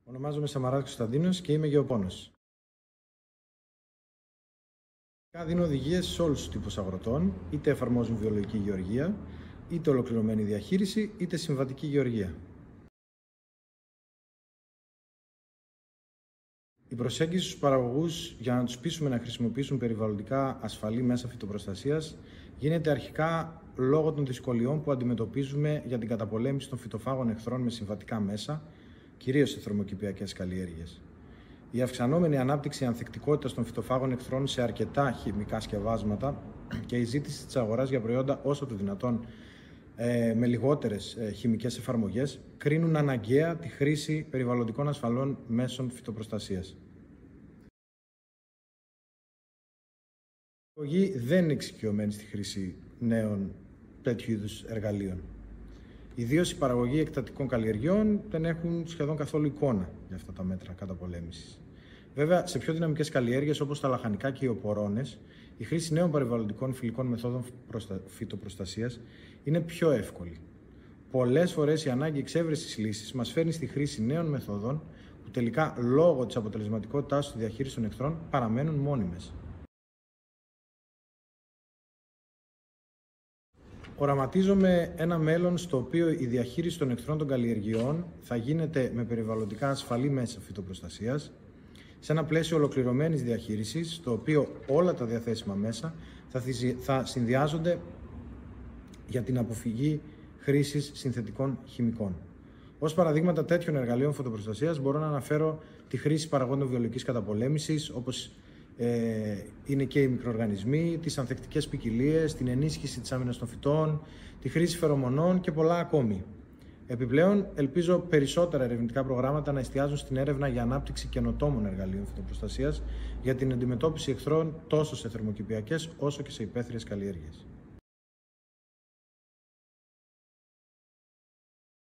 Ονομάζομαι Σαμαράς Κωνσταντίνος και είμαι γεωπόνος. Δίνω οδηγίες σε όλους τους τύπους αγροτών, είτε εφαρμόζουν βιολογική γεωργία, είτε ολοκληρωμένη διαχείριση, είτε συμβατική γεωργία. Η προσέγγιση στους παραγωγούς για να τους πείσουμε να χρησιμοποιήσουν περιβαλλοντικά ασφαλή μέσα φυτοπροστασίας γίνεται αρχικά λόγω των δυσκολιών που αντιμετωπίζουμε για την καταπολέμηση των φυτοφάγων εχθρών με συμβατικά μέσα, κυρίως σε θερμοκηπιακές καλλιέργειες. Η αυξανόμενη ανάπτυξη ανθεκτικότητας των φυτοφάγων εχθρών σε αρκετά χημικά σκευάσματα και η ζήτηση της αγοράς για προϊόντα όσο το δυνατόν με λιγότερες χημικές εφαρμογές κρίνουν αναγκαία τη χρήση περιβαλλοντικών ασφαλών μέσων φυτοπροστασίας. Η παραγωγή δεν είναι εξοικειωμένη στη χρήση νέων τέτοιου είδους εργαλείων. Ιδίως οι παραγωγοί εκτατικών καλλιεργειών δεν έχουν σχεδόν καθόλου εικόνα για αυτά τα μέτρα καταπολέμησης. Βέβαια, σε πιο δυναμικές καλλιέργειες όπως τα λαχανικά και οι οπορώνες, η χρήση νέων περιβαλλοντικών φιλικών μεθόδων φυτοπροστασίας είναι πιο εύκολη. Πολλές φορές η ανάγκη εξέβρεσης λύσης μας φέρνει στη χρήση νέων μεθόδων που τελικά λόγω της αποτελεσματικότητάς στη διαχείριση των εχθρών παραμένουν μόνιμες. Οραματίζομαι ένα μέλλον στο οποίο η διαχείριση των εχθρών των καλλιεργειών θα γίνεται με περιβαλλοντικά ασφαλή μέσα φυτοπροστασίας, σε ένα πλαίσιο ολοκληρωμένης διαχείρισης, στο οποίο όλα τα διαθέσιμα μέσα θα συνδυάζονται για την αποφυγή χρήσης συνθετικών χημικών. Ως παραδείγματα τέτοιων εργαλείων φωτοπροστασίας μπορώ να αναφέρω τη χρήση παραγόντων βιολογικής καταπολέμησης, όπως είναι και οι μικροοργανισμοί, τις ανθεκτικές ποικιλίες, την ενίσχυση της άμυνας των φυτών, τη χρήση φερομονών και πολλά ακόμη. Επιπλέον, ελπίζω περισσότερα ερευνητικά προγράμματα να εστιάζουν στην έρευνα για ανάπτυξη καινοτόμων εργαλείων φυτοπροστασίας για την αντιμετώπιση εχθρών τόσο σε θερμοκηπιακές όσο και σε υπαίθριες καλλιέργειες.